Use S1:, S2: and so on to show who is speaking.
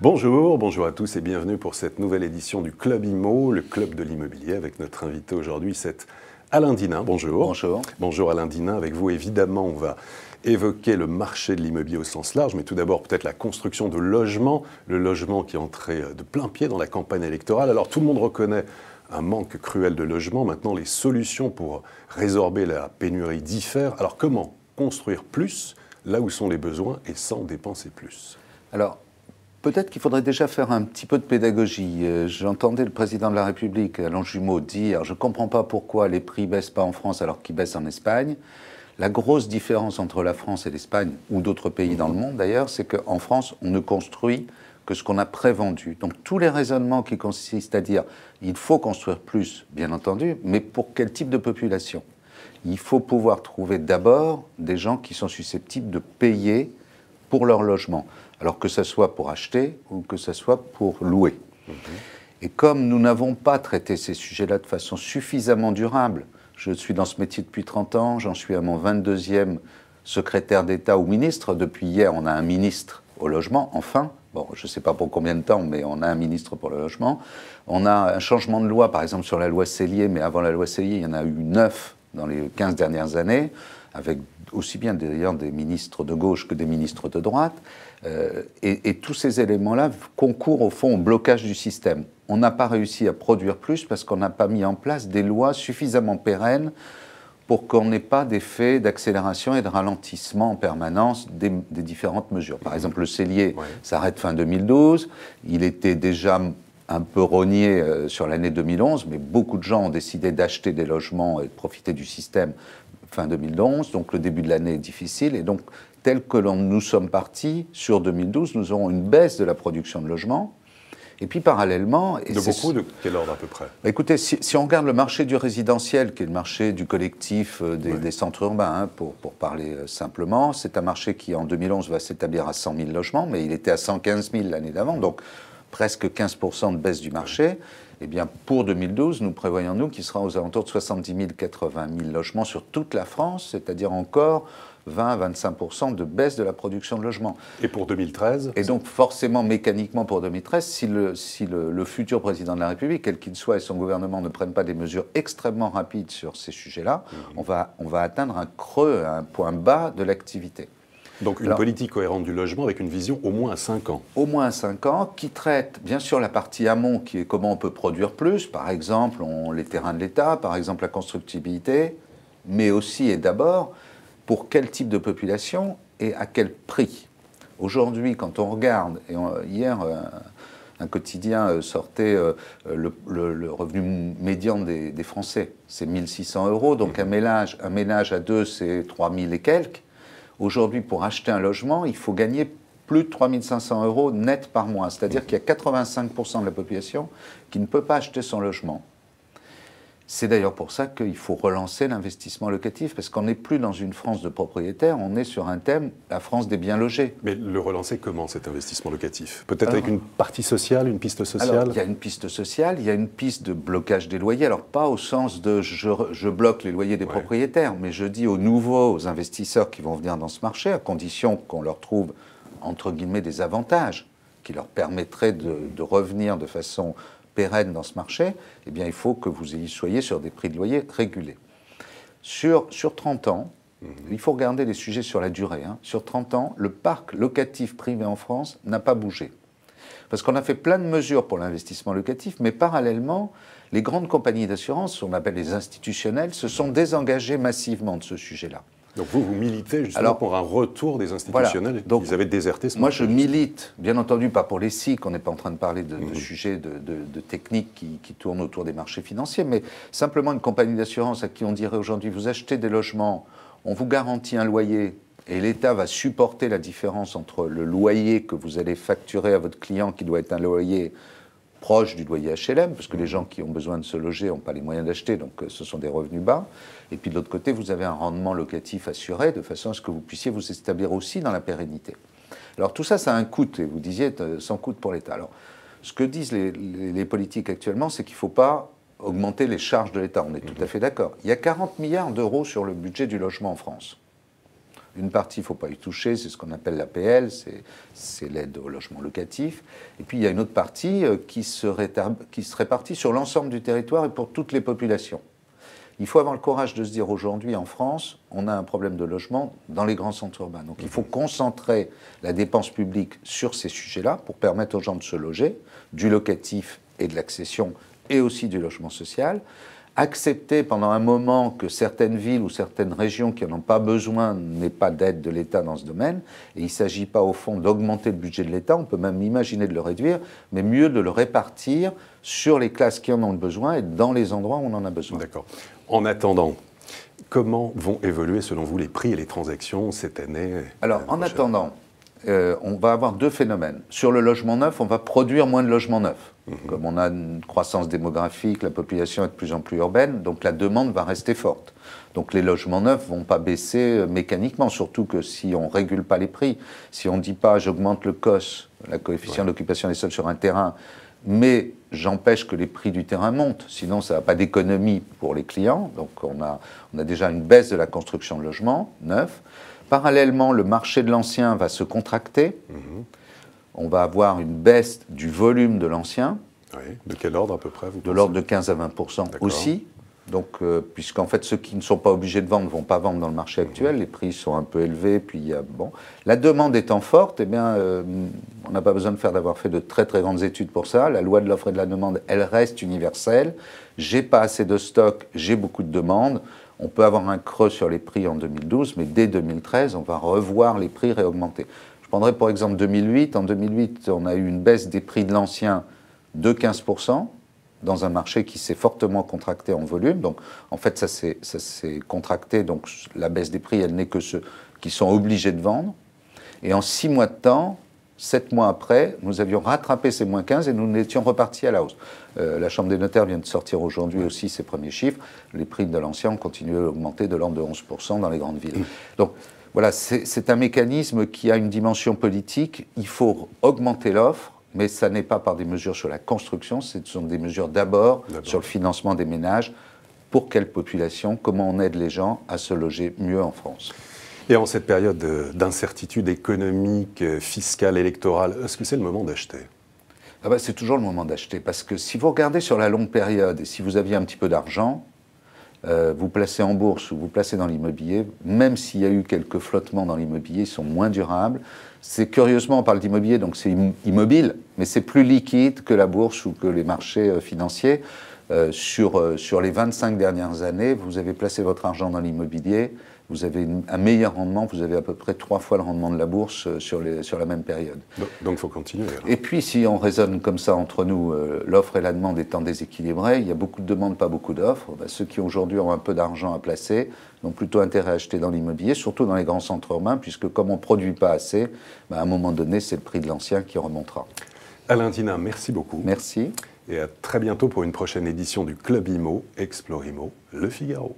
S1: Bonjour, bonjour à tous et bienvenue pour cette nouvelle édition du Club Immo, le club de l'immobilier, avec notre invité aujourd'hui, c'est Alain Dinin. Bonjour.
S2: Bonjour.
S1: Bonjour Alain Dinin. Avec vous, évidemment, on va évoquer le marché de l'immobilier au sens large, mais tout d'abord peut-être la construction de logements, le logement qui est entré de plein pied dans la campagne électorale. Alors tout le monde reconnaît un manque cruel de logements. Maintenant, les solutions pour résorber la pénurie diffèrent. Alors comment construire plus là où sont les besoins et sans dépenser plus?
S2: Alors, peut-être qu'il faudrait déjà faire un petit peu de pédagogie. J'entendais le président de la République, Alain Jumeau, dire « Je ne comprends pas pourquoi les prix ne baissent pas en France alors qu'ils baissent en Espagne ». La grosse différence entre la France et l'Espagne, ou d'autres pays dans le monde d'ailleurs, c'est qu'en France, on ne construit que ce qu'on a prévendu. Donc tous les raisonnements qui consistent à dire « il faut construire plus », bien entendu, mais pour quel type de population? Il faut pouvoir trouver d'abord des gens qui sont susceptibles de payer pour leur logement, alors que ce soit pour acheter ou que ce soit pour louer. Et comme nous n'avons pas traité ces sujets-là de façon suffisamment durable, je suis dans ce métier depuis 30 ans, j'en suis à mon 22e secrétaire d'État ou ministre. Depuis hier, on a un ministre au logement, enfin. Bon, je ne sais pas pour combien de temps, mais on a un ministre pour le logement. On a un changement de loi, par exemple sur la loi Sellier, mais avant la loi Sellier, il y en a eu 9 dans les 15 dernières années, avec aussi bien d'ailleurs des ministres de gauche que des ministres de droite. Et tous ces éléments-là concourent au fond au blocage du système. On n'a pas réussi à produire plus parce qu'on n'a pas mis en place des lois suffisamment pérennes pour qu'on n'ait pas d'effet d'accélération et de ralentissement en permanence des différentes mesures. Par exemple, le Sellier s'arrête fin 2012. Il était déjà un peu rogné sur l'année 2011, mais beaucoup de gens ont décidé d'acheter des logements et de profiter du système fin 2011. Donc le début de l'année est difficile. Et donc, tel que nous sommes partis, sur 2012, nous aurons une baisse de la production de logements. Et puis parallèlement...
S1: De beaucoup, de quel ordre à peu près?
S2: Écoutez, si on regarde le marché du résidentiel, qui est le marché du collectif des centres urbains, hein, pour parler simplement, c'est un marché qui en 2011 va s'établir à 100 000 logements, mais il était à 115 000 l'année d'avant, donc presque 15% de baisse du marché. Eh bien, pour 2012, nous prévoyons, nous, qu'il sera aux alentours de 70 000, 80 000 logements sur toute la France, c'est-à-dire encore 20 à 25% de baisse de la production de logements.
S1: Et pour 2013?
S2: Et donc, forcément, mécaniquement, pour 2013, si le futur président de la République, quel qu'il soit, et son gouvernement ne prennent pas des mesures extrêmement rapides sur ces sujets-là, on va atteindre un creux, un point bas de l'activité.
S1: Donc une politique cohérente du logement avec une vision au moins à 5 ans.
S2: Au moins à 5 ans, qui traite bien sûr la partie amont, qui est comment on peut produire plus, par exemple les terrains de l'État, par exemple la constructibilité, mais aussi et d'abord pour quel type de population et à quel prix. Aujourd'hui, quand on regarde, et hier un quotidien sortait le revenu médian des Français, c'est 1 600 €, donc un ménage à deux, c'est 3 000 et quelques. Aujourd'hui, pour acheter un logement, il faut gagner plus de 3 500 € net par mois. C'est-à-dire qu'il y a 85% de la population qui ne peut pas acheter son logement. C'est d'ailleurs pour ça qu'il faut relancer l'investissement locatif, parce qu'on n'est plus dans une France de propriétaires, on est sur un thème, la France des bien logés.
S1: Mais le relancer comment, cet investissement locatif? Peut-être avec une partie sociale, une piste sociale?
S2: Alors, il y a une piste sociale, il y a une piste de blocage des loyers. Alors, pas au sens de je bloque les loyers des propriétaires, mais je dis aux nouveaux investisseurs qui vont venir dans ce marché, à condition qu'on leur trouve, entre guillemets, des avantages qui leur permettraient de revenir de façon pérenne dans ce marché, eh bien, il faut que vous soyez sur des prix de loyer régulés. Sur 30 ans, il faut regarder les sujets sur la durée. Hein. Sur 30 ans, le parc locatif privé en France n'a pas bougé. Parce qu'on a fait plein de mesures pour l'investissement locatif, mais parallèlement, les grandes compagnies d'assurance, on appelle les institutionnels, se sont désengagées massivement de ce sujet-là.
S1: Donc vous militez justement pour un retour des institutionnels qui avaient déserté ce marché.
S2: Moi, je milite, bien entendu, pas pour les SIC, on n'est pas en train de parler de sujets de techniques qui tournent autour des marchés financiers, mais simplement une compagnie d'assurance à qui on dirait aujourd'hui, vous achetez des logements, on vous garantit un loyer, et l'État va supporter la différence entre le loyer que vous allez facturer à votre client, qui doit être un loyer proche du loyer HLM, parce que les gens qui ont besoin de se loger n'ont pas les moyens d'acheter, donc ce sont des revenus bas. Et puis de l'autre côté, vous avez un rendement locatif assuré, de façon à ce que vous puissiez vous établir aussi dans la pérennité. Alors tout ça, ça a un coût, et vous disiez sans coût pour l'État. Alors ce que disent les politiques actuellement, c'est qu'il ne faut pas augmenter les charges de l'État. On est tout à fait d'accord. Il y a 40 milliards d'euros sur le budget du logement en France. Une partie, il ne faut pas y toucher, c'est ce qu'on appelle l'APL, c'est l'aide au logement locatif. Et puis il y a une autre partie qui se répartit sur l'ensemble du territoire et pour toutes les populations. Il faut avoir le courage de se dire aujourd'hui en France, on a un problème de logement dans les grands centres urbains. Donc il faut concentrer la dépense publique sur ces sujets-là pour permettre aux gens de se loger, du locatif et de l'accession et aussi du logement social. Accepter pendant un moment que certaines villes ou certaines régions qui n'en ont pas besoin n'aient pas d'aide de l'État dans ce domaine. Et il ne s'agit pas au fond d'augmenter le budget de l'État, on peut même imaginer de le réduire, mais mieux de le répartir sur les classes qui en ont besoin et dans les endroits où on en a besoin.
S1: D'accord. En attendant, comment vont évoluer selon vous les prix et les transactions cette année?
S2: Alors en attendant, on va avoir deux phénomènes. Sur le logement neuf, on va produire moins de logements neufs. Comme on a une croissance démographique, la population est de plus en plus urbaine, donc la demande va rester forte. Donc les logements neufs ne vont pas baisser mécaniquement, surtout que si on ne régule pas les prix, si on ne dit pas j'augmente le COS, la coefficient d'occupation des sols sur un terrain, mais j'empêche que les prix du terrain montent, sinon ça n'a pas d'économie pour les clients. Donc on a déjà une baisse de la construction de logements neufs. Parallèlement, le marché de l'ancien va se contracter. On va avoir une baisse du volume de l'ancien.
S1: Oui. De quel ordre à peu près
S2: de l'ordre de 15 à 20% aussi. Donc, puisqu'en fait, ceux qui ne sont pas obligés de vendre ne vont pas vendre dans le marché actuel. Les prix sont un peu élevés. Puis, la demande étant forte, eh bien, on n'a pas besoin d'avoir fait de très très grandes études pour ça. La loi de l'offre et de la demande, elle reste universelle. J'ai pas assez de stock, j'ai beaucoup de demandes. On peut avoir un creux sur les prix en 2012, mais dès 2013, on va revoir les prix réaugmenter. Je prendrai pour exemple 2008. En 2008, on a eu une baisse des prix de l'ancien de 15%, dans un marché qui s'est fortement contracté en volume. Donc, en fait, ça s'est contracté. Donc, la baisse des prix, elle n'est que ceux qui sont obligés de vendre. Et en 6 mois de temps, 7 mois après, nous avions rattrapé ces moins 15 et nous étions repartis à la hausse. La Chambre des notaires vient de sortir aujourd'hui aussi ses premiers chiffres. Les prix de l'ancien ont continué à augmenter de l'ordre de 11% dans les grandes villes. Donc, voilà, c'est un mécanisme qui a une dimension politique. Il faut augmenter l'offre, mais ça n'est pas par des mesures sur la construction, ce sont des mesures d'abord sur le financement des ménages. Pour quelle population? Comment on aide les gens à se loger mieux en France?
S1: Et en cette période d'incertitude économique, fiscale, électorale, est-ce que c'est le moment d'acheter?
S2: C'est toujours le moment d'acheter, parce que si vous regardez sur la longue période, et si vous aviez un petit peu d'argent, vous placez en bourse ou vous placez dans l'immobilier, même s'il y a eu quelques flottements dans l'immobilier, ils sont moins durables. C'est curieusement, on parle d'immobilier, donc c'est immobile, mais c'est plus liquide que la bourse ou que les marchés financiers. Sur les 25 dernières années, vous avez placé votre argent dans l'immobilier, vous avez un meilleur rendement, vous avez à peu près 3 fois le rendement de la bourse sur la même période.
S1: Donc il faut continuer. Alors.
S2: Et puis si on raisonne comme ça entre nous, l'offre et la demande étant déséquilibrées, il y a beaucoup de demandes, pas beaucoup d'offres. Ceux qui aujourd'hui ont un peu d'argent à placer ont plutôt intérêt à acheter dans l'immobilier, surtout dans les grands centres urbains, puisque comme on ne produit pas assez, à un moment donné, c'est le prix de l'ancien qui remontera.
S1: Alain Dina, merci beaucoup.
S2: Merci.
S1: Et à très bientôt pour une prochaine édition du Club Imo, Explore Imo, Le Figaro.